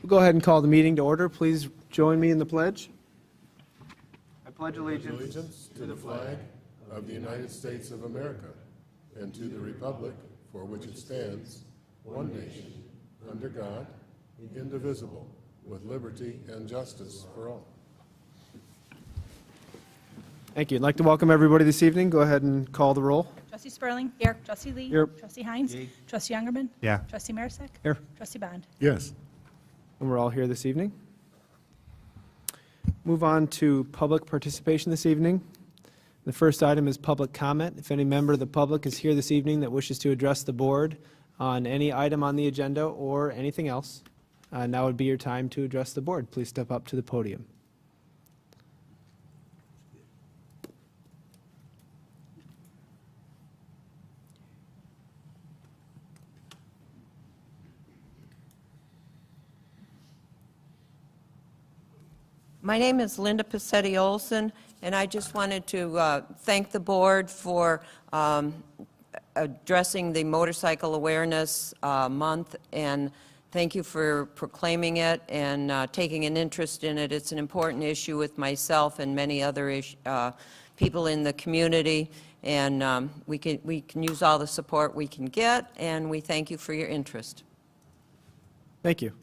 We'll go ahead and call the meeting to order. Please join me in the pledge. I pledge allegiance To the flag of the United States of America and to the republic for which it stands, one nation, under God, indivisible, with liberty and justice for all. Thank you. I'd like to welcome everybody this evening. Go ahead and call the roll. Trustee Spurling. Here. Trustee Lee. Here. Trustee Hines. Trustee Youngerman. Yeah. Trustee Marisak. Here. Trustee Bond. Yes. And we're all here this evening. Move on to public participation this evening. The first item is public comment. If any member of the public is here this evening that wishes to address the board on any item on the agenda or anything else, now would be your time to address the board. Please step up to the podium. My name is Linda Passetti Olson, and I just wanted to thank the board for addressing the Motorcycle Awareness Month, and thank you for proclaiming it and taking an interest in it. It's an important issue with myself and many other people in the community, and we can use all the support we can get, and we thank you for your interest. Thank you.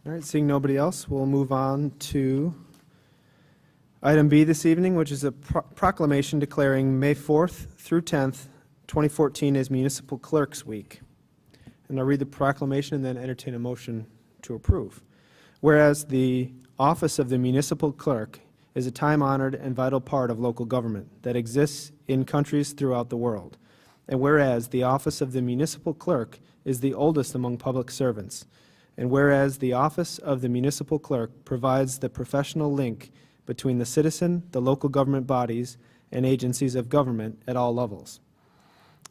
All right, seeing nobody else, we'll move on to item B this evening, which is a proclamation declaring May 4th through 10th, 2014 as Municipal Clerks Week. And I'll read the proclamation and then entertain a motion to approve. Whereas the office of the municipal clerk is a time-honored and vital part of local government that exists in countries throughout the world. And whereas the office of the municipal clerk is the oldest among public servants. And whereas the office of the municipal clerk provides the professional link between the citizen, the local government bodies, and agencies of government at all levels.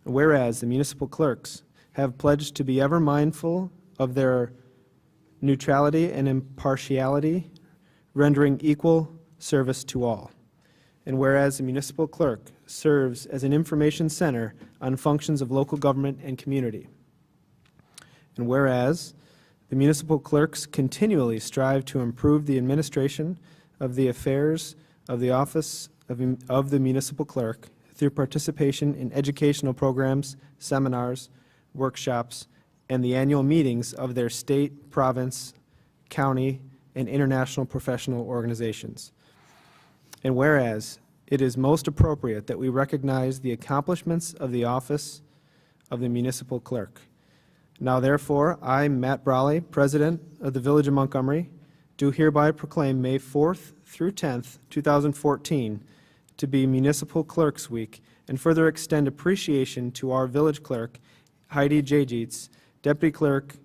And whereas the municipal clerks have pledged to be ever mindful of their neutrality and impartiality, rendering equal service to all. And whereas the municipal clerk serves as an information center on functions of local government and community. And whereas the municipal clerks continually strive to improve the administration of the affairs of the office of the municipal clerk through participation in educational programs, seminars, workshops, and the annual meetings of their state, province, county, and international professional organizations. And whereas it is most appropriate that we recognize the accomplishments of the office of the municipal clerk. Now therefore, I, Matt Brawley, President of the Village of Montgomery, do hereby proclaim May 4th through 10th, 2014, to be Municipal Clerks Week, and further extend appreciation to our village clerk, Heidi Jajic, Deputy Clerk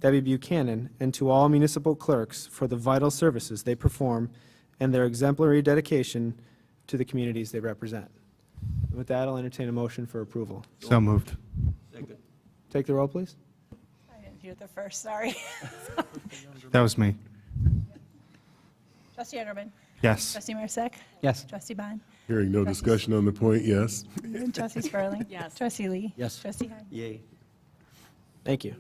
Debbie Buchanan, and to all municipal clerks for the vital services they perform and their exemplary dedication to the communities they represent. With that, I'll entertain a motion for approval. So moved. Take the roll, please. I didn't hear the first, sorry. That was me. Trustee Youngerman. Yes. Trustee Marisak. Yes. Trustee Bond. Hearing no discussion on the point, yes. Trustee Spurling. Yes. Trustee Lee. Yes. Trustee Hines. Yay. Thank you.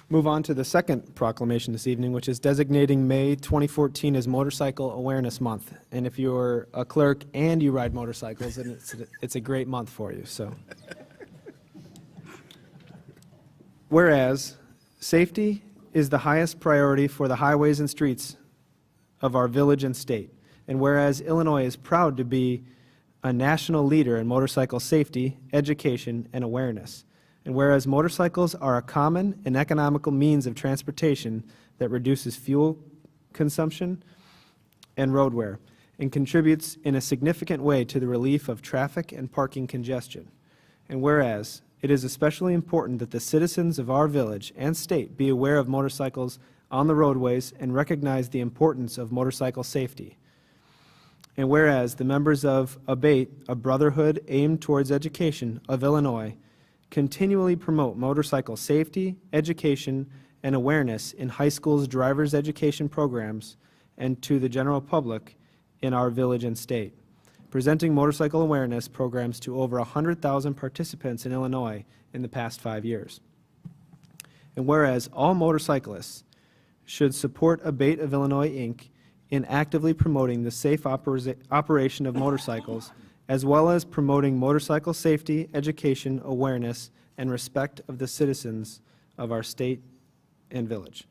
Move on to the second proclamation this evening, which is designating May 2014 as Motorcycle Awareness Month. And if you're a clerk and you ride motorcycles, then it's a great month for you. So, whereas safety is the highest priority for the highways and streets of our village and state, and whereas Illinois is proud to be a national leader in motorcycle safety, education, and awareness. And whereas motorcycles are a common and economical means of transportation that reduces fuel consumption and road wear and contributes in a significant way to the relief of traffic and parking congestion. And whereas it is especially important that the citizens of our village and state be aware of motorcycles on the roadways and recognize the importance of motorcycle safety. And whereas the members of ABATE, a brotherhood aimed towards education of Illinois, continually promote motorcycle safety, education, and awareness in high schools' driver's education programs and to the general public in our village and state, presenting motorcycle awareness programs to over 100,000 participants in Illinois in the past 5 years. And whereas all motorcyclists should support Abate of Illinois, Inc. in actively promoting the safe operation of motorcycles, as well as promoting motorcycle safety, education, awareness, and respect of the citizens of our state and village.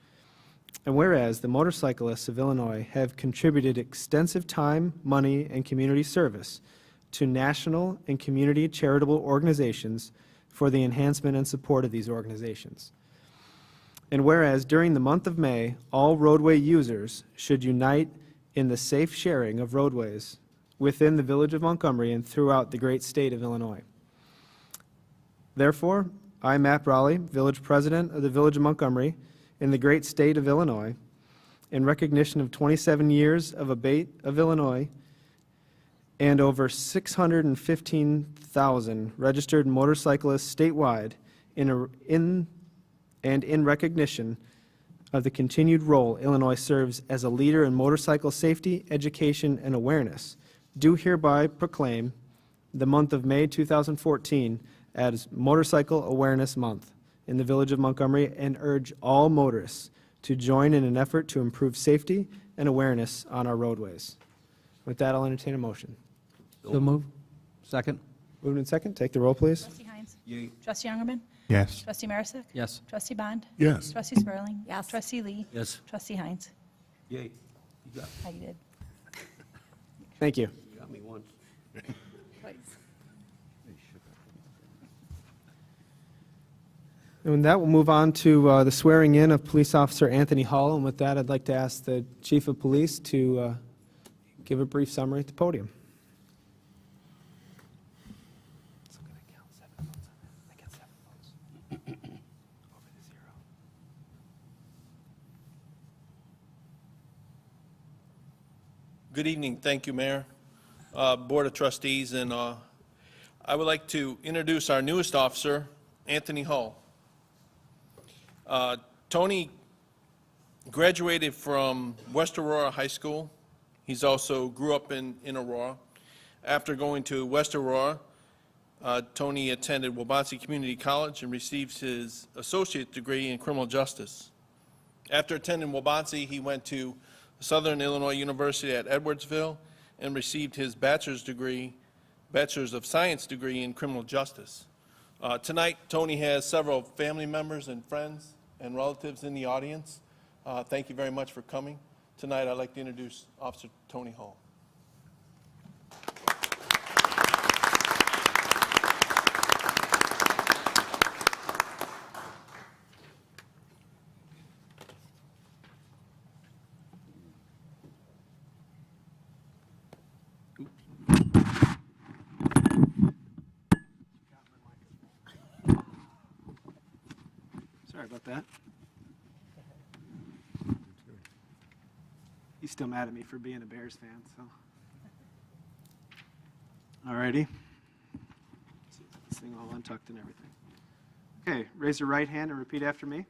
And whereas the motorcyclists of Illinois have contributed extensive time, money, and community service to national and community charitable organizations for the enhancement and support of these organizations. And whereas during the month of May, all roadway users should unite in the safe sharing of roadways within the village of Montgomery and throughout the great state of Illinois. Therefore, I, Matt Brawley, Village President of the Village of Montgomery in the great state of Illinois, in recognition of 27 years of Abate of Illinois and over 615,000 registered motorcyclists statewide, in recognition of the continued role Illinois serves as a leader in motorcycle safety, education, and awareness, do hereby proclaim the month of May 2014 as Motorcycle Awareness Month in the Village of Montgomery and urge all motorists to join in an effort to improve safety and awareness on our roadways. With that, I'll entertain a motion. So move. Second. Moved and second. Take the roll, please. Trustee Heinz. Yay. Trustee Youngerman. Yes. Trustee Marisak. Yes. Trustee Bond. Yes. Trustee Spurling. Yes. Trustee Lee. Yes. Trustee Heinz. Yay. You got, Heidi did. Thank you. you got me once. Twice. And with that, we'll move on to the swearing in of Police Officer Anthony Hall. And with that, I'd like to ask the Chief of Police to give a brief summary at the podium. Good evening. Thank you, Mayor, Board of Trustees, and I would like to introduce our newest officer, Anthony Hull. Tony graduated from West Aurora High School. He's also grew up in Aurora. After going to West Aurora, Tony attended Waubonsee Community College and received his associate degree in criminal justice. After attending Waubonsee, he went to Southern Illinois University at Edwardsville and received his bachelor's of science degree in criminal justice. Tonight, Tony has several family members and friends and relatives in the audience. Thank you very much for coming. Tonight, I'd like to introduce Officer Tony Hall. Sorry about that. He's still mad at me for being a Bears fan, so. All righty. This thing all untucked and everything. Okay, raise your right hand and repeat after me.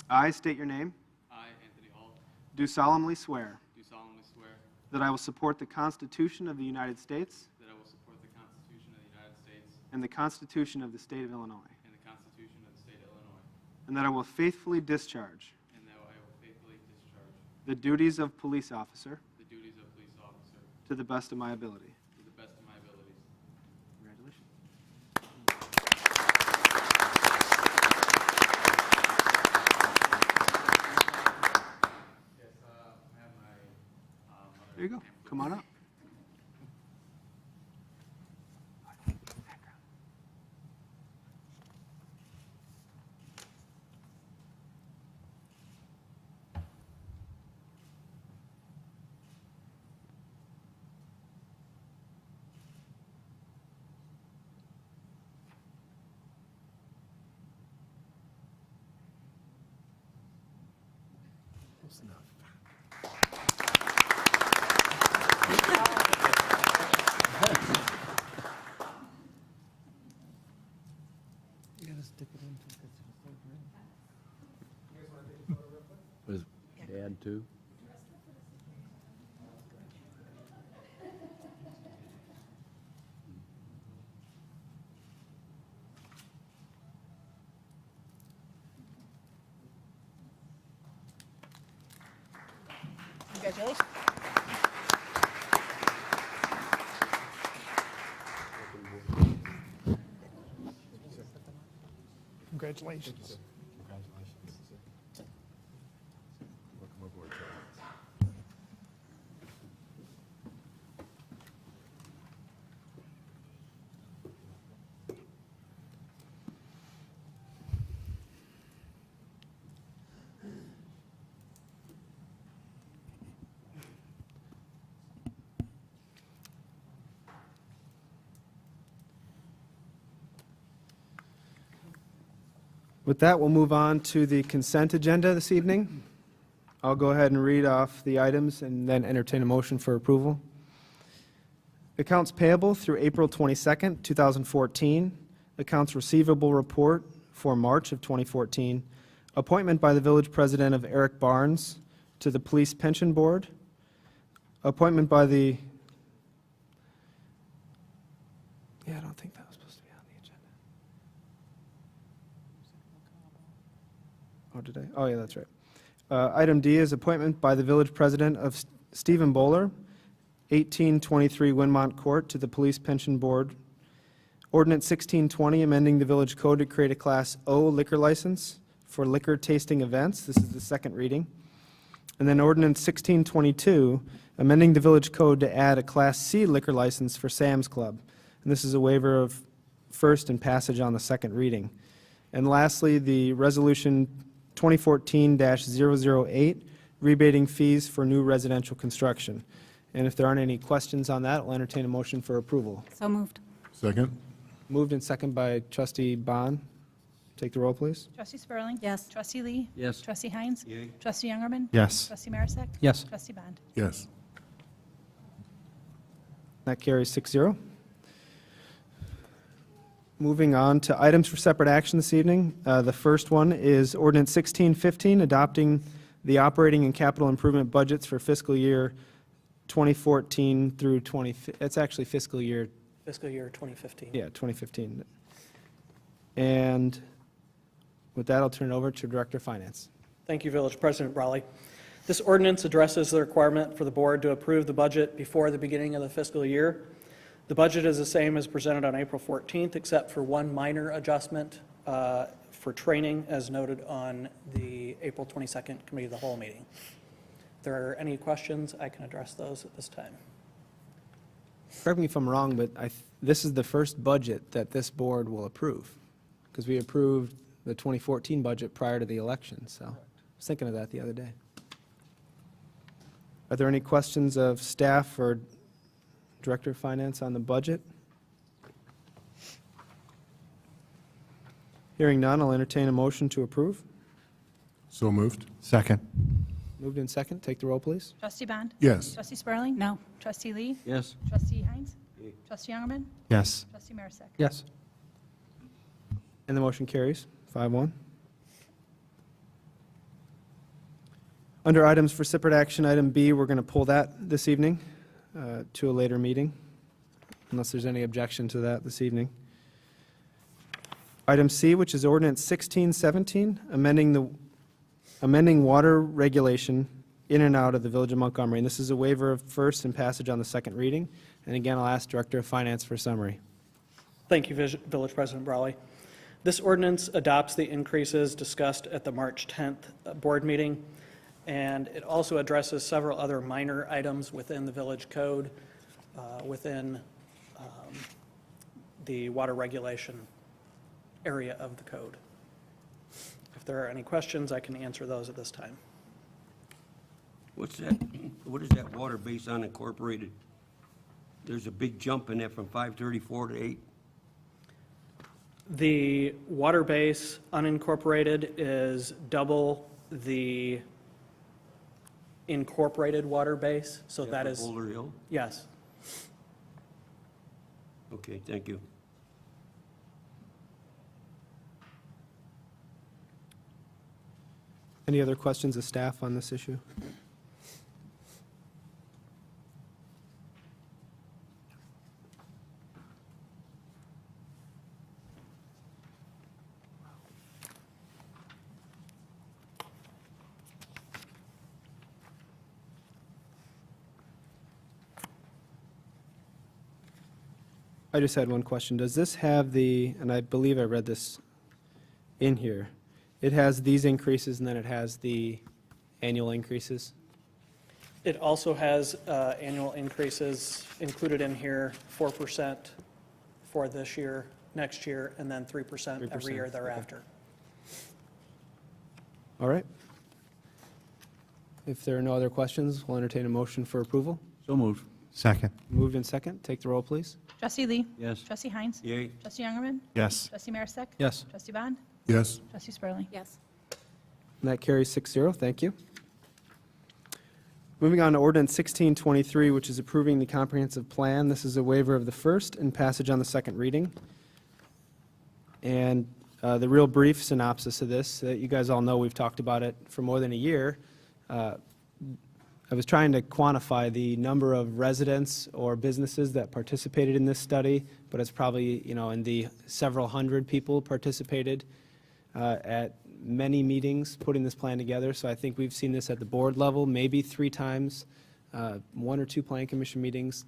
I state your name. I, Anthony Hall, Do solemnly swear do solemnly swear that I will support the Constitution of the United States that I will support the Constitution of the United States and the Constitution of the State of Illinois, and the Constitution of the State of Illinois, and that I will faithfully discharge and that I will faithfully discharge the duties of police officer the duties of police officer to the best of my ability. to the best of my abilities. Congratulations. Yes, I have my mother. There you go. Come on up. Was Dad too? Congratulations. Congratulations. With that, we'll move on to the consent agenda this evening. I'll go ahead and read off the items and then entertain a motion for approval. Accounts payable through April 22nd, 2014. Accounts receivable report for March of 2014. Appointment by the village president of Eric Barnes to the Police Pension Board. Appointment by the, I don't think that was supposed to be on the agenda. Oh, did I? Oh, yeah, that's right. Item D is appointment by the village president of Stephen Bowler, 1823 Winmont Court, to the Police Pension Board. Ordinance 1620, amending the village code to create a Class O liquor license for liquor tasting events. This is the second reading. And then Ordinance 1622, amending the village code to add a Class C liquor license for Sam's Club. And this is a waiver of first and passage on the second reading. And lastly, the Resolution 2014-008, rebating fees for new residential construction. And if there aren't any questions on that, I'll entertain a motion for approval. So moved. Second? Moved and second by trustee Bond. Take the roll, please. Trustee Spurling. Yes. Trustee Lee. Yes. Trustee Heinz. Yay. Trustee Youngerman. Yes. Trustee Marisak. Yes. Trustee Bond. Yes. That carries 6-0. Moving on to items for separate action this evening. The first one is Ordinance 1615, adopting the operating and capital improvement budgets for fiscal year 2014 through it's actually fiscal year, Fiscal year 2015. yeah, 2015. And with that, I'll turn it over to Director of Finance. Thank you, Village President Brawley. This ordinance addresses the requirement for the board to approve the budget before the beginning of the fiscal year. The budget is the same as presented on April 14th, except for one minor adjustment for training, as noted on the April 22nd Committee of the Whole meeting. If there are any questions, I can address those at this time. Correct me if I'm wrong, but this is the first budget that this board will approve, because we approved the 2014 budget prior to the election, so I was thinking of that the other day. Are there any questions of staff or Director of Finance on the budget? Hearing none, I'll entertain a motion to approve. So moved? Second. Moved in second. Take the roll, please. Trustee Bond. Yes. Trustee Spurling. No. Trustee Lee. Yes. Trustee Heinz. Trustee Youngerman. Yes. Trustee Marisak. Yes. And the motion carries, 5-1. Under items for separate action, item B, we're going to pull that this evening to a later meeting, unless there's any objection to that this evening. Item C, which is ordinance 1617, amending water regulation in and out of the Village of Montgomery. And this is a waiver of first and passage on the second reading. And again, I'll ask Director of Finance for a summary. Thank you, Village President Brawley. This ordinance adopts the increases discussed at the March 10th board meeting, and it also addresses several other minor items within the village code, within the water regulation area of the code. If there are any questions, I can answer those at this time. What's that, what is that water base unincorporated? There's a big jump in that from 534 to 8. The water base unincorporated is double the incorporated water base, so that is, Boulder Hill? yes. Okay, thank you. Any other questions of staff on this issue? I just had one question. Does this have the, and I believe I read this in here, it has these increases and then it has the annual increases? It also has annual increases included in here, 4% for this year, next year, and then 3% every 3%, year okay. thereafter. All right. If there are no other questions, we'll entertain a motion for approval. So moved. Second. Moved in second. Take the roll, please. Trustee Lee? Yes. Trustee Heinz? Yay. Trustee Youngerman? Yes. Trustee Marisak? Yes. Trustee Bond? Yes. Trustee Spurling? Yes. And that carries 6-0. Thank you. Moving on to ordinance 1623, which is approving the comprehensive plan. This is a waiver of the first and passage on the second reading. And the real brief synopsis of this, you guys all know we've talked about it for more than a year. I was trying to quantify the number of residents or businesses that participated in this study, but it's probably, in the several hundred people participated at many meetings putting this plan together. So I think we've seen this at the board level, maybe 3 times, 1 or 2 plan commission meetings,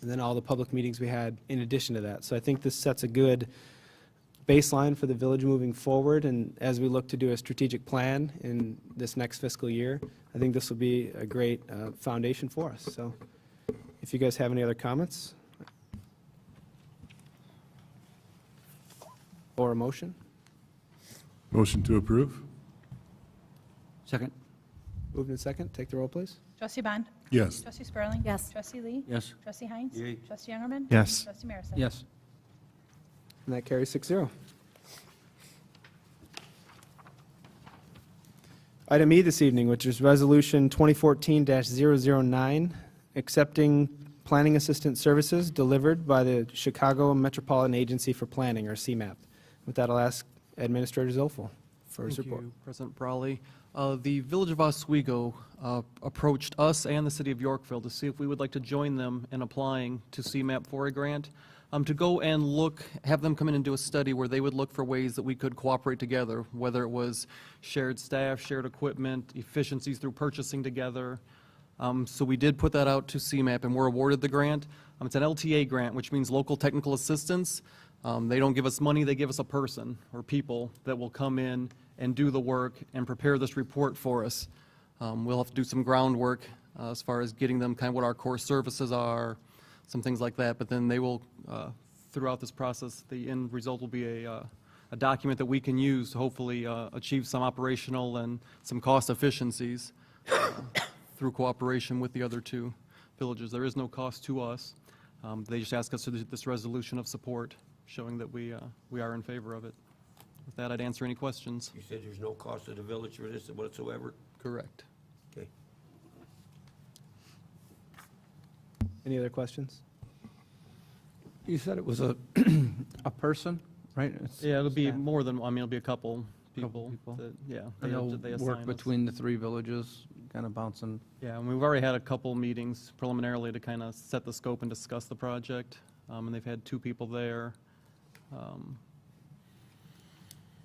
and then all the public meetings we had in addition to that. So I think this sets a good baseline for the village moving forward, and as we look to do a strategic plan in this next fiscal year, I think this will be a great foundation for us. So if you guys have any other comments or a motion? Motion to approve? Second? Moved in second. Take the roll, please. Trustee Bond? Yes. Trustee Spurling? Yes. Trustee Lee? Yes. Trustee Heinz? Yay. Trustee Youngerman? Yes. Trustee Marisak? Yes. And that carries 6-0. Item E this evening, which is Resolution 2014-009, accepting planning assistant services delivered by the Chicago Metropolitan Agency for Planning, or CMAP. With that, I'll ask Administrator Zilfel for his report. Thank you, President Brawley. The Village of Oswego approached us and the City of Yorkville to see if we would like to join them in applying to CMAP for a grant, to go and have them come in and do a study where they would look for ways that we could cooperate together, whether it was shared staff, shared equipment, efficiencies through purchasing together. So we did put that out to CMAP, and we're awarded the grant. It's an LTA grant, which means local technical assistance. They don't give us money, they give us a person or people that will come in and do the work and prepare this report for us. We'll have to do some groundwork as far as getting them kind of what our core services are, some things like that, but then they will, throughout this process, the end result will be a document that we can use to hopefully achieve some operational and some cost efficiencies through cooperation with the other 2 villages. There is no cost to us. They just ask us to do this resolution of support, showing that we are in favor of it. With that, I'd answer any questions. You said there's no cost to the village for this whatsoever? Correct. Okay. Any other questions? You said it was a person, right? Yeah, it'll be more than, it'll be a couple people. people. That, yeah. And they they'll assign work us. between the 3 villages, kind of bouncing. Yeah, and we've already had a couple meetings preliminarily to kind of set the scope and discuss the project, and they've had 2 people there.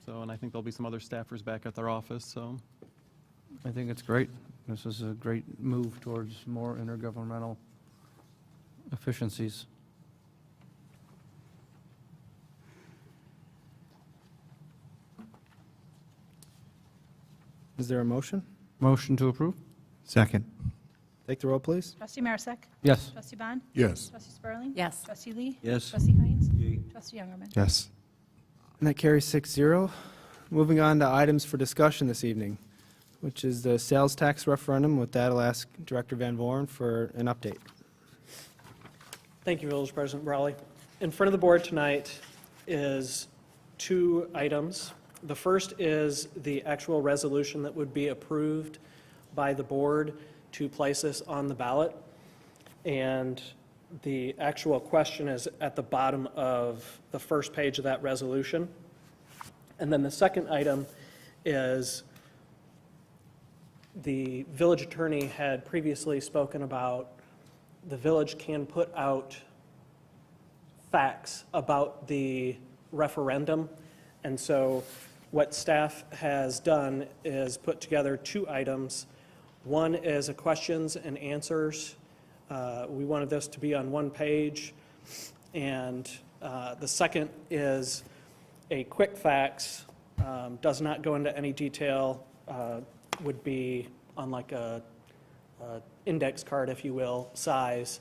And I think there'll be some other staffers back at their office, so. I think it's great. This is a great move towards more intergovernmental efficiencies. Is there a motion? Motion to approve? Second. Take the roll, please. Trustee Marisak? Yes. Trustee Bond? Yes. Trustee Spurling? Yes. Trustee Lee? Yes. Trustee Heinz? Yay. Trustee Youngerman? Yes. And that carries 6-0. Moving on to items for discussion this evening, which is the sales tax referendum. With that, I'll ask Director Van Voren for an update. Thank you, Village President Brawley. In front of the board tonight is 2 items. The first is the actual resolution that would be approved by the board to place this on the ballot. And the actual question is at the bottom of the first page of that resolution. And then the second item is the village attorney had previously spoken about the village can put out facts about the referendum. And so what staff has done is put together 2 items. One is a questions and answers. We wanted this to be on 1 page. And the second is a quick facts, does not go into any detail, would be on like a index card, if you will, size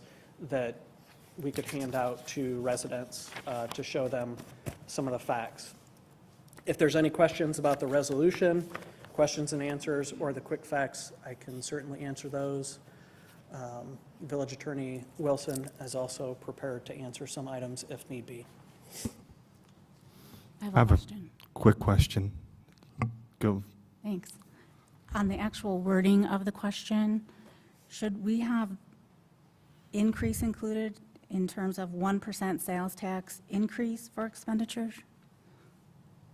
that we could hand out to residents to show them some of the facts. If there's any questions about the resolution, questions and answers, or the quick facts, I can certainly answer those. Village Attorney Wilson is also prepared to answer some items if need be. I have I a have a question. quick question. Go. Thanks. On the actual wording of the question, should we have increase included in terms of 1% sales tax increase for expenditures?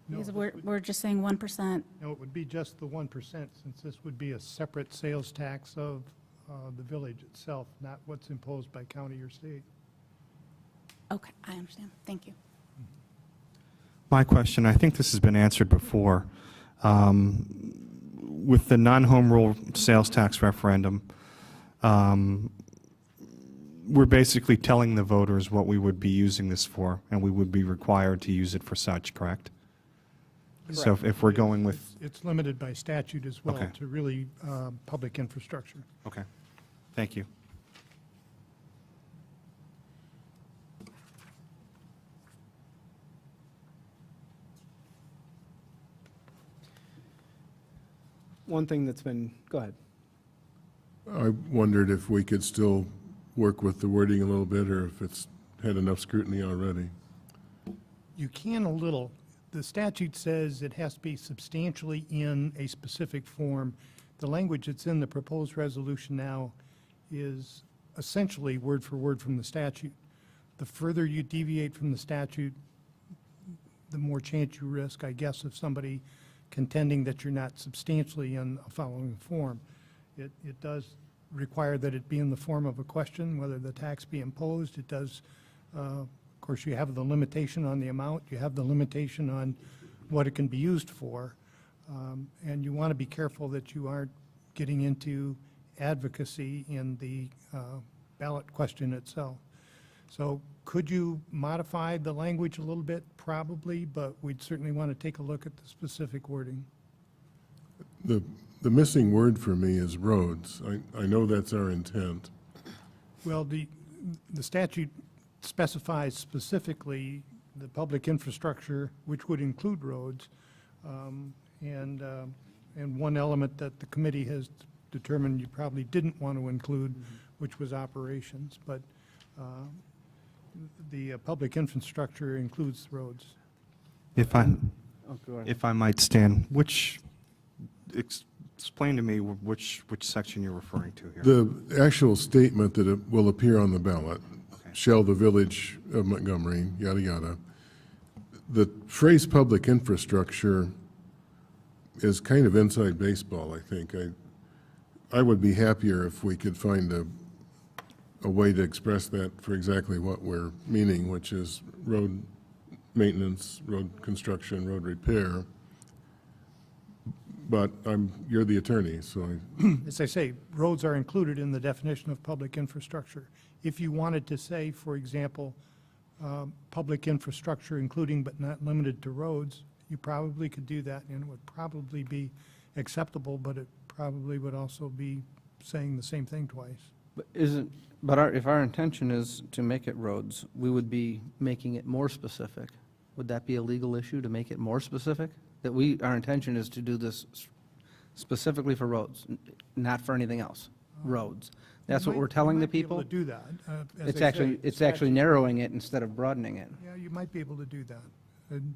No, Because this we're just saying 1%. No, it would be just the 1%, since this would be a separate sales tax of the village itself, not what's imposed by county or state. Okay, I understand. Thank you. My question, I think this has been answered before. With the non-home rule sales tax referendum, we're basically telling the voters what we would be using this for, and we would be required to use it for such, correct? So if we're going with, It's limited by statute as well Okay. to really public infrastructure. okay, thank you. One thing that's been, go ahead. I wondered if we could still work with the wording a little bit, or if it's had enough scrutiny already. You can a little. The statute says it has to be substantially in a specific form. The language that's in the proposed resolution now is essentially word for word from the statute. The further you deviate from the statute, the more chance you risk, I guess, of somebody contending that you're not substantially in a following form. It does require that it be in the form of a question, whether the tax be imposed. It does, of course, you have the limitation on the amount, you have the limitation on what it can be used for, and you want to be careful that you aren't getting into advocacy in the ballot question itself. So could you modify the language a little bit? Probably, but we'd certainly want to take a look at the specific wording. The missing word for me is roads. I know that's our intent. Well, the statute specifies specifically the public infrastructure, which would include roads, and one element that the committee has determined you probably didn't want to include, which was operations, but the public infrastructure includes roads. If I, Oh, go ahead. if I might, Stan, explain to me which section you're referring to here. The actual statement that it will appear on the ballot, Okay. shall the village of Montgomery, yada, yada. The phrase public infrastructure is kind of inside baseball, I think. I would be happier if we could find a way to express that for exactly what we're meaning, which is road maintenance, road construction, road repair. But you're the attorney, so As I say, roads are included in the definition of public infrastructure. If you wanted to say, for example, public infrastructure including but not limited to roads, you probably could do that, and it would probably be acceptable, but it probably would also be saying the same thing twice. But if our intention is to make it roads, we would be making it more specific. Would that be a legal issue to make it more specific? That our intention is to do this specifically for roads, not for anything else, roads. That's what we're telling the people? You might be able to do that. As It's I actually, say, it's actually narrowing it instead of broadening it. Yeah, you might be able to do that. And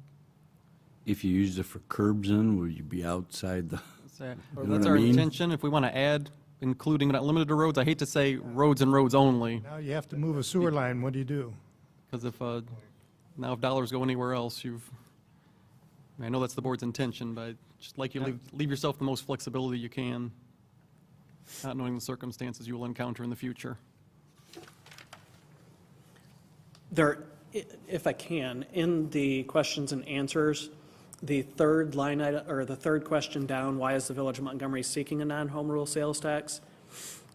If you used it for curbs in, would you be outside the, That's You know that's what I our mean? intention. If we want to add, including but not limited to roads, I hate to say roads and roads only, now you have to move a sewer line, what do you do? because now if dollars go anywhere else, I know that's the board's intention, but just like you leave yourself the most flexibility you can. not knowing the circumstances you will encounter in the future. There, if I can, in the questions and answers, the third line item, or the third question down, why is the Village of Montgomery seeking a non-home rule sales tax?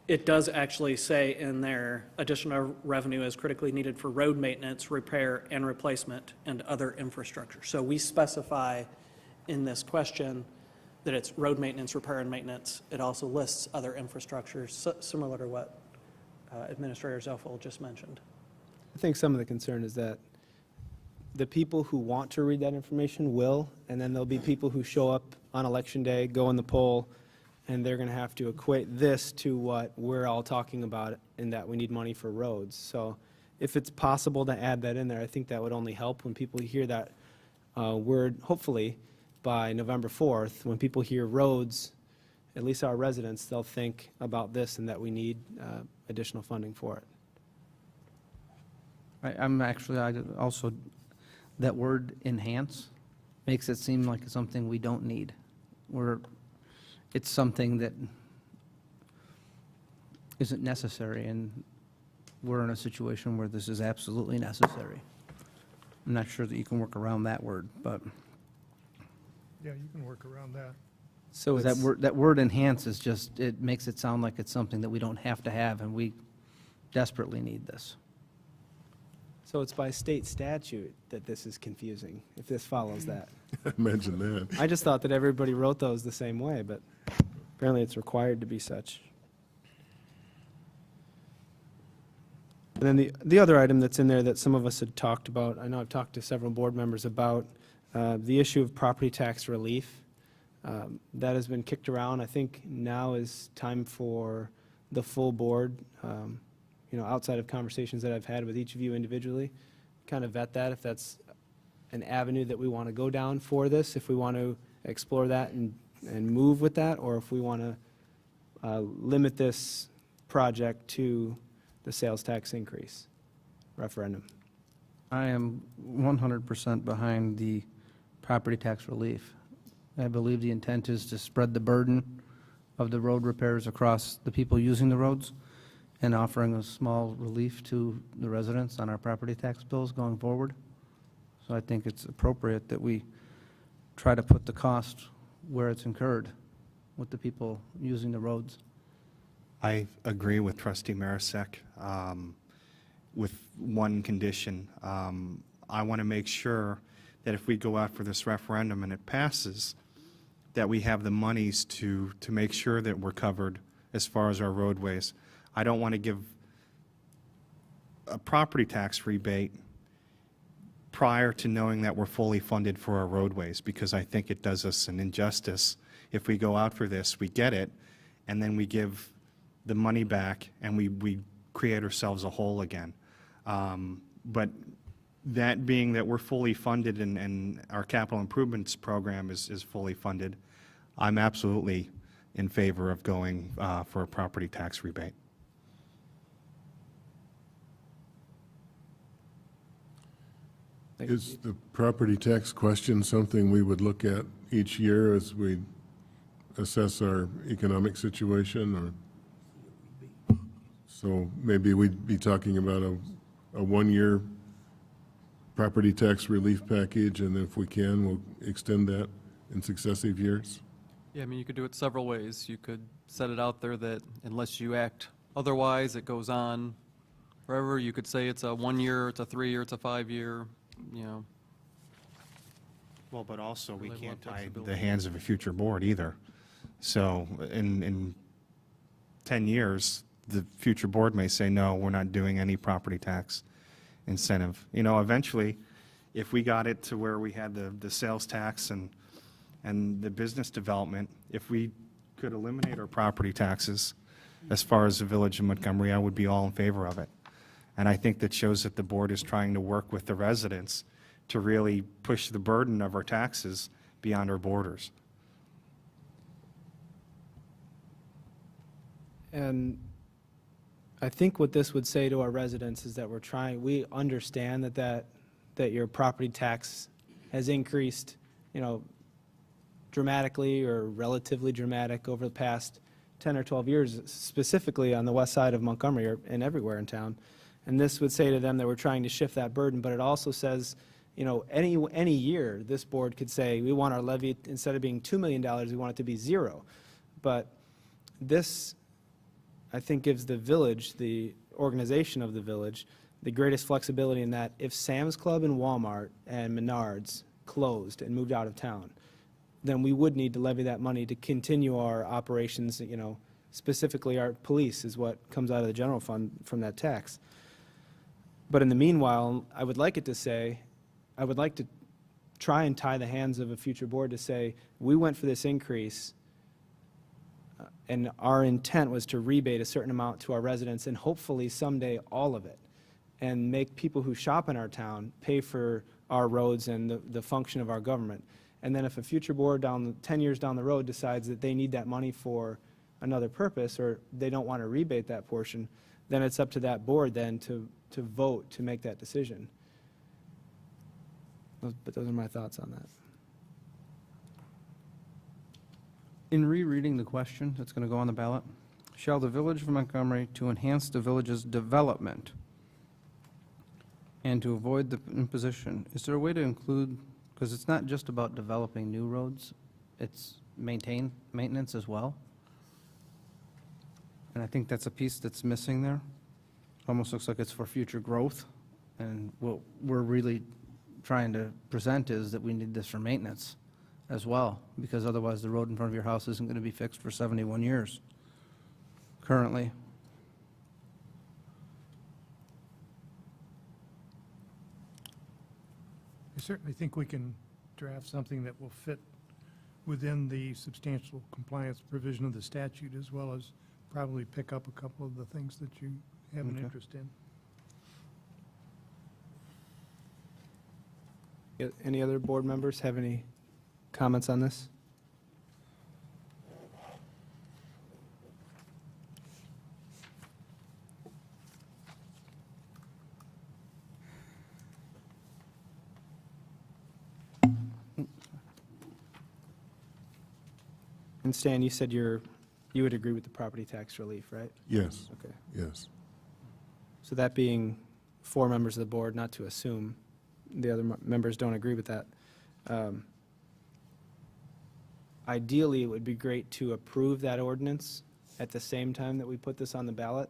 It does actually say in there, additional revenue is critically needed for road maintenance, repair, and replacement, and other infrastructure. So we specify in this question that it's road maintenance, repair, and maintenance. It also lists other infrastructure, similar to what Administrator Zelfel just mentioned. I think some of the concern is that the people who want to read that information will, and then there'll be people who show up on Election Day, go in the poll, and they're going to have to equate this to what we're all talking about in that we need money for roads. So if it's possible to add that in there, I think that would only help when people hear that word, hopefully, by November 4th, when people hear roads, at least our residents, they'll think about this and that we need additional funding for it. I'm actually, I also, that word enhance makes it seem like it's something we don't need. It's something that isn't necessary, and we're in a situation where this is absolutely necessary. I'm not sure that you can work around that word, but Yeah, you can work around that. So that it's, that word enhance is just, it makes it sound like it's something that we don't have to have, and we desperately need this. so it's by state statute that this is confusing, if this follows that. Imagine that. I just thought that everybody wrote those the same way, but apparently it's required to be such. And then the other item that's in there that some of us had talked about, I know I've talked to several board members about, the issue of property tax relief. That has been kicked around. I think now is time for the full board, outside of conversations that I've had with each of you individually, kind of vet that, if that's an avenue that we want to go down for this, if we want to explore that and move with that, or if we want to limit this project to the sales tax increase referendum. I am 100% behind the property tax relief. I believe the intent is to spread the burden of the road repairs across the people using the roads and offering a small relief to the residents on our property tax bills going forward. So I think it's appropriate that we try to put the cost where it's incurred with the people using the roads. I agree with Trustee Marisak, with one condition. I want to make sure that if we go out for this referendum and it passes, that we have the monies to make sure that we're covered as far as our roadways. I don't want to give a property tax rebate prior to knowing that we're fully funded for our roadways, because I think it does us an injustice. If we go out for this, we get it, and then we give the money back and we create ourselves a hole again. But that being that we're fully funded and our capital improvements program is fully funded, I'm absolutely in favor of going for a property tax rebate. Is the property tax question something we would look at each year as we assess our economic situation, or? So maybe we'd be talking about a one-year property tax relief package, and if we can, we'll extend that in successive years? Yeah, I mean, you could do it several ways. You could set it out there that unless you act otherwise, it goes on forever. You could say it's a 1 year, it's a 3 year, it's a 5 year, Well, but also we Really can't want tie flexibility. the hands of a future board either. So in 10 years, the future board may say, no, we're not doing any property tax incentive. Eventually, if we got it to where we had the sales tax and the business development, if we could eliminate our property taxes as far as the Village of Montgomery, I would be all in favor of it. And I think that shows that the board is trying to work with the residents to really push the burden of our taxes beyond our borders. And I think what this would say to our residents is that we understand that your property tax has increased, dramatically or relatively dramatic over the past 10 or 12 years, specifically on the west side of Montgomery and everywhere in town. And this would say to them that we're trying to shift that burden, but it also says, you know, any year, this board could say, we want our levy, instead of being $2 million, we want it to be 0. But this, I think, gives the village, the organization of the village, the greatest flexibility in that if Sam's Club and Walmart and Menards closed and moved out of town, then we would need to levy that money to continue our operations, you know, specifically our police is what comes out of the general fund from that tax. But in the meanwhile, I would like it to say, I would like to try and tie the hands of a future board to say, we went for this increase, and our intent was to rebate a certain amount to our residents, and hopefully someday all of it, and make people who shop in our town pay for our roads and the function of our government. And then if a future board 10 years down the road decides that they need that money for another purpose, or they don't want to rebate that portion, then it's up to that board then to vote to make that decision. But those are my thoughts on that. In rereading the question that's going to go on the ballot, shall the Village of Montgomery, to enhance the village's development and to avoid the imposition, is there a way to include, because it's not just about developing new roads, it's maintenance as well? And I think that's a piece that's missing there. Almost looks like it's for future growth, and what we're really trying to present is that we need this for maintenance as well, because otherwise the road in front of your house isn't going to be fixed for 71 years currently. I certainly think we can draft something that will fit within the substantial compliance provision of the statute, as well as probably pick up a couple of the things that you have an Okay. interest in. Any other board members have any comments on this? And Stan, you said you would agree with the property tax relief, right? Yes, Okay. yes. So that being 4 members of the board, not to assume the other members don't agree with that. Ideally, it would be great to approve that ordinance at the same time that we put this on the ballot,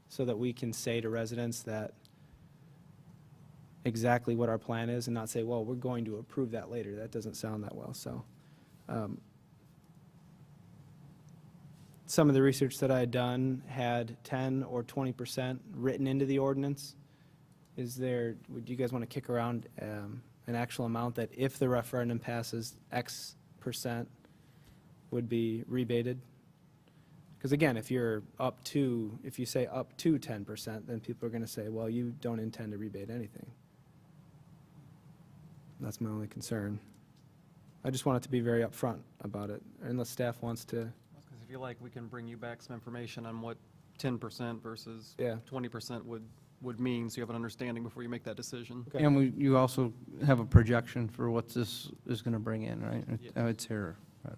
so that we can say to residents that exactly what our plan is, and not say, well, we're going to approve that later. That doesn't sound that well, so. Some of the research that I had done had 10 or 20% written into the ordinance. Would you guys want to kick around an actual amount that if the referendum passes, X percent would be rebated? Because again, if you say up to 10%, then people are going to say, well, you don't intend to rebate anything. That's my only concern. I just want it to be very upfront about it, unless staff wants to. Because if you like, we can bring you back some information on what 10% versus Yeah. 20% would mean, so you have an understanding before you make that decision. Okay. And you also have a projection for what this is going to bring in, right? Yes. It's here. Right.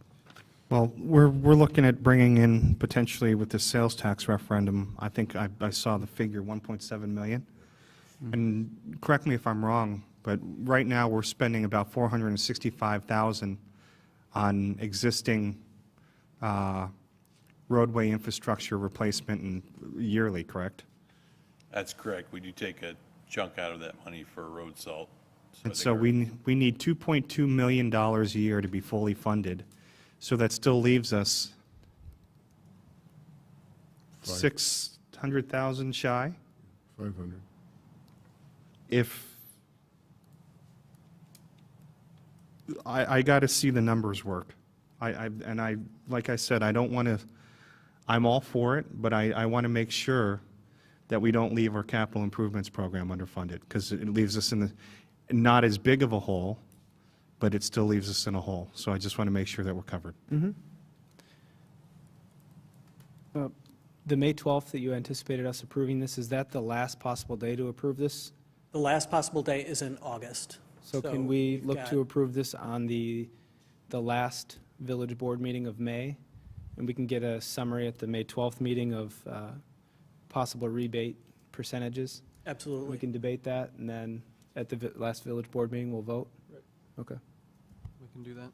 Well, we're looking at bringing in potentially with the sales tax referendum, I think I saw the figure 1.7 million. And correct me if I'm wrong, but right now we're spending about 465,000 on existing roadway infrastructure replacement and yearly, correct? That's correct. We do take a chunk out of that money for road salt. And so we need $2.2 million a year to be fully funded. So that still leaves us 600,000 shy. 500. I got to see the numbers work. Like I said, I don't want to, I'm all for it, but I want to make sure that we don't leave our capital improvements program underfunded, because it leaves us in not as big of a hole, but it still leaves us in a hole. So I just want to make sure that we're covered. The May 12th that you anticipated us approving this, is that the last possible day to approve this? The last possible day is in August. So can we we've look got- to approve this on the last village board meeting of May? and we can get a summary at the May 12th meeting of possible rebate percentages. We Absolutely. can debate that, and then at the last village board meeting, we'll vote? Okay. We can do that.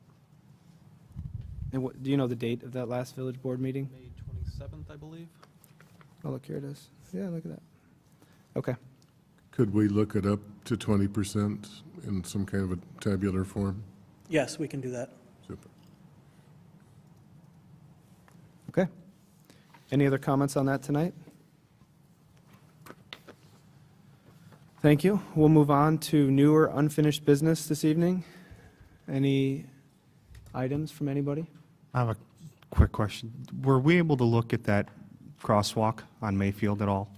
And what, do you know the date of that last village board meeting? May 27th, I believe. Oh, look, here it is. Yeah, look at that. Okay. Could we look it up to 20% in some kind of a tabular form? Yes, we can do that. Super. Okay. Any other comments on that tonight? Thank you. We'll move on to new or unfinished business this evening. Any items from anybody? I have a quick question. Were we able to look at that crosswalk on Mayfield at all?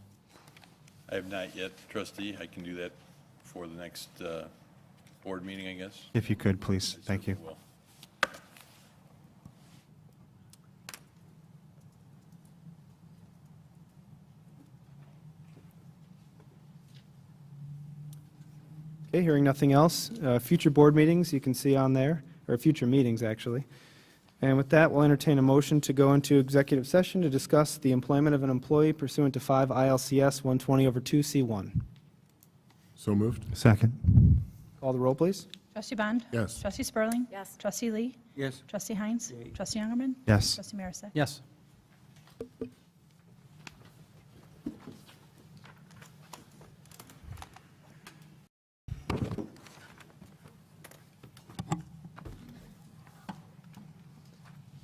I have not yet, trustee. I can do that for the next board meeting, I guess. If you could, please. Thank you. Will. Okay, hearing nothing else. Future board meetings, you can see on there, or future meetings, actually. And with that, we'll entertain a motion to go into executive session to discuss the employment of an employee pursuant to 5 ILCS 120/2C1. So moved? Second. Call the roll, please. Trustee Bond? Yes. Trustee Spurling? Yes. Trustee Lee? Yes. Trustee Heinz? Trustee Youngerman? Yes. Trustee Marisak? Yes.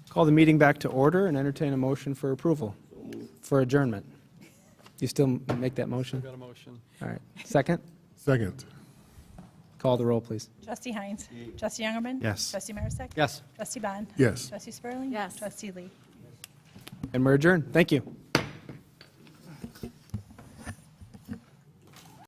Call the meeting back to order and entertain a motion for approval, for adjournment. You still make that motion? Got a motion. All right. Second? Second? Call the roll, please. Trustee Heinz? Trustee Youngerman? Yes. Trustee Marisak? Yes. Trustee Bond? Yes. Trustee Spurling? Yes. Trustee Lee? And we're adjourned. Thank you.